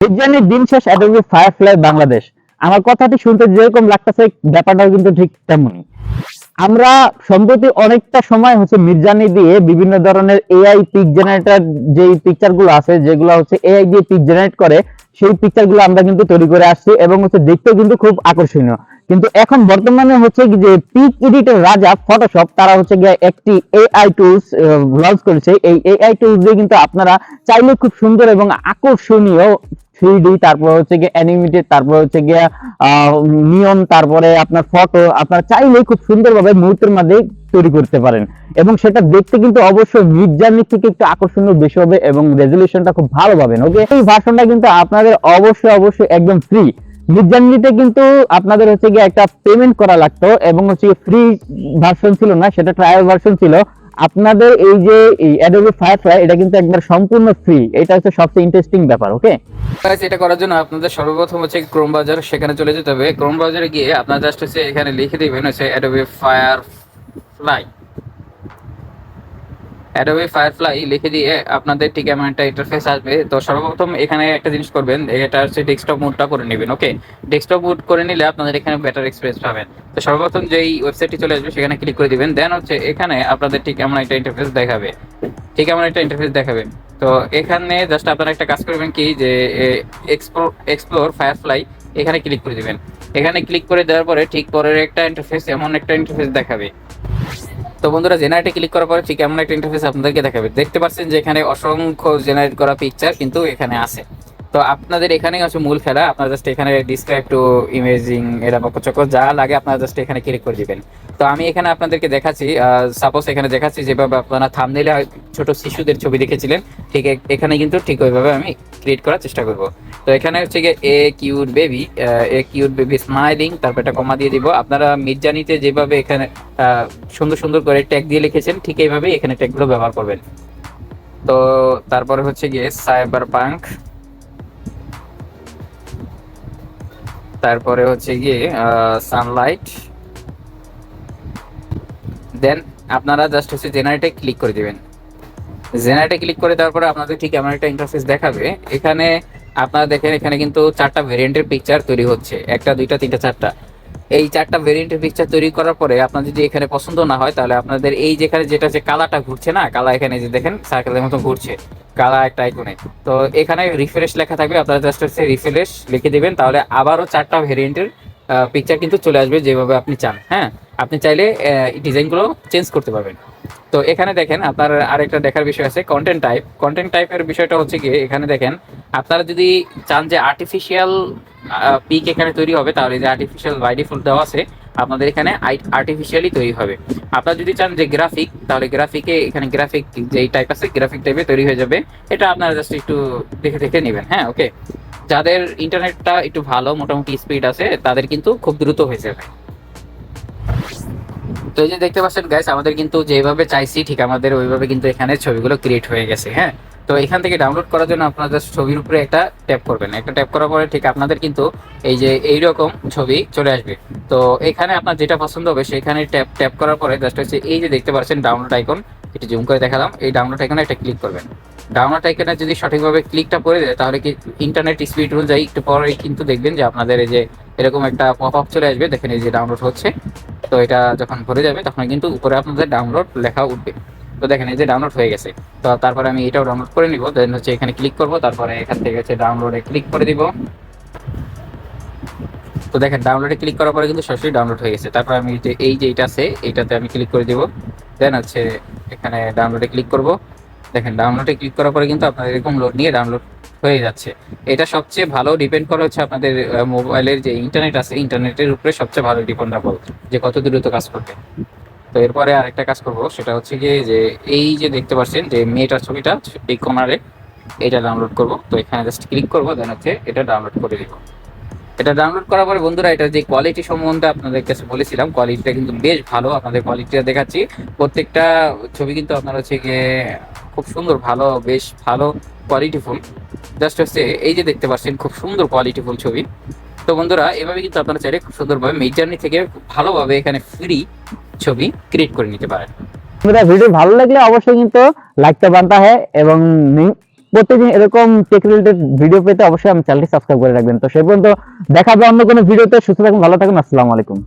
বিজ্ঞানের দিন শেষ অ্যাডোবি ফায়ারফ্লাই বাংলাদেশ। আমার কথাটি শুনতে যেরকম লাগতেছে ব্যাপারটাও কিন্তু ঠিক তেমনই। আমরা সম্প্রতি অনেকটা সময় মিডজার্নি দিয়ে বিভিন্ন ধরনের এআই পিক জেনারেটর যেই পিকচার গুলো আছে, যেগুলো এআই দিয়ে পিক জেনারেট করে, সেই পিকচার গুলো আমরা কিন্তু তৈরি করে আসছি এবং দেখতেও কিন্তু খুব আকর্ষণীয়। কিন্তু এখন বর্তমানে কি যে পিক এডিটর রাজা ফটোশপ, তারা গিয়ে একটি এআই টুলস লঞ্চ করেছে। এই এআই টুলস দিয়ে কিন্তু আপনারা চাইলে খুব সুন্দর এবং আকর্ষণীয় 3D, তারপর গিয়ে অ্যানিমেটেড, তারপর গিয়ে নিয়ন, তারপরে আপনার ফটো আপনারা চাইলেই খুব সুন্দরভাবে মুহূর্তের মধ্যে তৈরি করতে পারেন এবং সেটা দেখতে কিন্তু অবশ্যই মিডজার্নি থেকে একটু আকর্ষণীয় বেশি হবে এবং রেজলিউশনটা খুব ভালো পাবেন। ওকে, এই ভার্সনটা কিন্তু আপনাদের অবশ্যই একদম ফ্রি। মিডজার্নিতে কিন্তু আপনাদের গিয়ে একটা পেমেন্ট করা লাগতো এবং ফ্রি ভার্সন ছিল না, সেটা ট্রায়াল ভার্সন ছিল। আপনাদের এই যে Adobe Firefly, এটা কিন্তু একবার সম্পূর্ণ ফ্রি। এটা সবচেয়ে ইন্টারেস্টিং ব্যাপার। ওকে, এটা করার জন্য আপনাদের সর্বপ্রথম ক্রোম ব্রাউজার, সেখানে চলে যেতে হবে। ক্রোম ব্রাউজারে গিয়ে আপনারা জাস্ট এখানে লিখে দিবেন Adobe Firefly। Adobe Firefly লিখে দিয়ে আপনাদের ঠিক এমন একটা ইন্টারফেস আসবে। তো সর্বপ্রথম এখানে একটা জিনিস করবেন, এটা ডেস্কটপ মোডটা করে নেবেন। ওকে, ডেস্কটপ মোড করে নিলে আপনাদের এখানে বেটার এক্সপিরিয়েন্স পাবেন। তো সর্বপ্রথম যেই ওয়েবসাইটটি চলে আসবে সেখানে ক্লিক করে দিবেন। দেন এখানে আপনাদের ঠিক এমন একটা ইন্টারফেস দেখাবে। তো এখানে জাস্ট আপনারা একটা কাজ করবেন কি, যে এক্সপ্লোর ফায়ারফ্লাই, এখানে ক্লিক করে দিবেন। এখানে ক্লিক করে দেওয়ার পরে ঠিক পরের একটা ইন্টারফেস, এমন একটা ইন্টারফেস দেখাবে। তো বন্ধুরা, জেনারেটে ক্লিক করার পরে ঠিক এমন একটা ইন্টারফেস আপনাদেরকে দেখাবে। দেখতে পাচ্ছেন যে এখানে অসংখ্য জেনারেট করা পিকচার কিন্তু এখানে আছে। তো আপনাদের এখানেই মূল খেলা। আপনারা জাস্ট এখানে ডিসক্রাইব টু ইমেজিং, এরা বকচক যা লাগে আপনারা জাস্ট এখানে ক্লিক করে দিবেন। তো আমি এখানে আপনাদেরকে দেখাচ্ছি, সাপোজ এখানে দেখাচ্ছি যেভাবে আপনারা থাম্বনেইলে ছোট শিশুদের ছবি দেখেছিলেন, ঠিক এখানে কিন্তু ঠিক ওইভাবে আমি ক্রিয়েট করার চেষ্টা করব। তো এখানে গিয়ে এ কিউট বেবি স্মাইলিং, তারপর একটা কমা দিয়ে দিব। আপনারা মিডজার্নিতে যেভাবে এখানে সুন্দর করে ট্যাগ দিয়ে লিখেছেন, ঠিক এইভাবে এখানে ট্যাগগুলো ব্যবহার করবেন। তো তারপরে গিয়ে সাইবার পাঙ্ক, তারপরে গিয়ে সানলাইট। দেন আপনারা জাস্ট জেনারেটে ক্লিক করে দিবেন। জেনারেটে ক্লিক করে দেওয়ার পরে আপনাদের ঠিক এমন একটা ইন্টারফেস দেখাবে। এখানে আপনারা দেখেন, এখানে কিন্তু 4টা ভেরিয়েন্টের পিকচার তৈরি হচ্ছে, 1টা 2টা 3টা 4টা। এই 4টা ভেরিয়েন্টের পিকচার তৈরি করার পরে আপনার যদি এখানে পছন্দ না হয়, তাহলে আপনাদের এই যেখানে যেটা কালারটা ঘুরছে না, কালা এখানে যে দেখেন সার্কেলের মতো ঘুরছে কালা একটা আইকনে, তো এখানে রিফ্রেশ লেখা থাকবে। আপনারা জাস্ট রিফ্রেশ লিখে দিবেন, তাহলে আবারও 4টা ভেরিয়েন্টের পিকচার কিন্তু চলে আসবে যেভাবে আপনি চান। হ্যাঁ, আপনি চাইলে ডিজাইনগুলো চেঞ্জ করতে পারবেন। তো এখানে দেখেন, আপনার আরেকটা দেখার বিষয় আছে কন্টেন্ট টাইপের বিষয়টা গিয়ে এখানে দেখেন, আপনারা যদি চান যে আর্টিফিশিয়াল পিক এখানে তৈরি হবে, তাহলে যে আর্টিফিশিয়াল বাই ডিফল্ট দেওয়া আছে, আপনাদের এখানে আর্টিফিশিয়ালি তৈরি হবে। আপনারা যদি চান যে গ্রাফিক, তাহলে গ্রাফিকে এখানে গ্রাফিক যেই টাইপ আছে গ্রাফিক টাইপে তৈরি হয়ে যাবে। এটা আপনারা জাস্ট একটু দেখে নেবেন। হ্যাঁ, ওকে, যাদের ইন্টারনেটটা একটু ভালো, মোটামুটি স্পিড আছে, তাদের কিন্তু খুব দ্রুত হয়ে যাবে। তো এই যে দেখতে পাচ্ছেন গাইস, আমাদের কিন্তু যেভাবে চাইছি ঠিক আমাদের ওইভাবে কিন্তু এখানে ছবিগুলো ক্রিয়েট হয়ে গেছে। হ্যাঁ, তো এখান থেকে ডাউনলোড করার জন্য আপনারা জাস্ট ছবির উপরে একটা ট্যাপ করবেন। একটা ট্যাপ করার পরে ঠিক আপনাদের কিন্তু এই যে এইরকম ছবি চলে আসবে। তো এখানে আপনার যেটা পছন্দ হবে সেখানে ট্যাপ করার পরে জাস্ট এই যে দেখতে পাচ্ছেন ডাউনলোড আইকন, একটু জুম করে দেখালাম, এই ডাউনলোড আইকনে একটা ক্লিক করবেন। ডাউনলোড আইকনে যদি সঠিকভাবে ক্লিকটা করে দেয়, তাহলে কি ইন্টারনেট স্পিড অনুযায়ী একটু পরে কিন্তু দেখবেন যে আপনাদের এই যে এরকম একটা পপ আপ চলে আসবে। দেখেন এই যে ডাউনলোড হচ্ছে। তো এটা যখন ভরে যাবে তখন কিন্তু উপরে আপনাদের ডাউনলোড লেখা উঠবে। তো দেখেন এই যে ডাউনলোড হয়ে গেছে। তো তারপরে আমি এটাও ডাউনলোড করে নিব। দেন এখানে ক্লিক করব, তারপরে এখান থেকে ডাউনলোডে ক্লিক করে দিব। তো দেখেন ডাউনলোডে ক্লিক করার পরে কিন্তু সরাসরি ডাউনলোড হয়ে গেছে। তারপর আমি এই যে এটা আছে, এইটাতে আমি ক্লিক করে দিব। দেন এখানে ডাউনলোডে ক্লিক করব। দেখেন ডাউনলোডে ক্লিক করার পরে কিন্তু আপনার এরকম লোড নিয়ে ডাউনলোড হয়ে যাচ্ছে। এটা সবচেয়ে ভালো ডিপেন্ড করে আপনাদের মোবাইলের যে ইন্টারনেট আছে, ইন্টারনেটের উপরে সবচেয়ে ভালো ডিপেন্ডেবল যে কত দ্রুত কাজ করবে। তো এরপরে আরেকটা কাজ করব, সেটা গিয়ে যে এই যে দেখতে পাচ্ছেন যে মেয়েটার ছবিটা এই কর্নারে, এটা ডাউনলোড করব। তো এখানে জাস্ট ক্লিক করব, দেন এটা ডাউনলোড করে দিব। এটা ডাউনলোড করার পরে বন্ধুরা, এটা যে কোয়ালিটি সম্বন্ধে আপনাদের কাছে বলেছিলাম, কোয়ালিটিটা কিন্তু বেশ ভালো। আপনাদের কোয়ালিটিটা দেখাচ্ছি। প্রত্যেকটা ছবি কিন্তু আপনার গিয়ে খুব সুন্দর, ভালো, বেশ ভালো কোয়ালিটিফুল। জাস্ট এই যে দেখতে পাচ্ছেন খুব সুন্দর কোয়ালিটিফুল ছবি। তো বন্ধুরা, এভাবে কিন্তু আপনারা চাইলে খুব সুন্দরভাবে মিডজার্নি থেকে ভালোভাবে এখানে ফ্রি ছবি ক্রিয়েট করে নিতে পারেন। ভিডিও ভালো লাগলে অবশ্যই কিন্তু লাইকটা বানতা है এবং প্রতিদিন এরকম টেক রিলেটেড ভিডিও পেতে অবশ্যই আমি চ্যানেলটি সাবস্ক্রাইব করে রাখবেন। তো সেই পর্যন্ত দেখা হবে অন্য কোনো ভিডিওতে। সুস্থ থাকুন, ভালো থাকুন, আসসালামু আলাইকুম।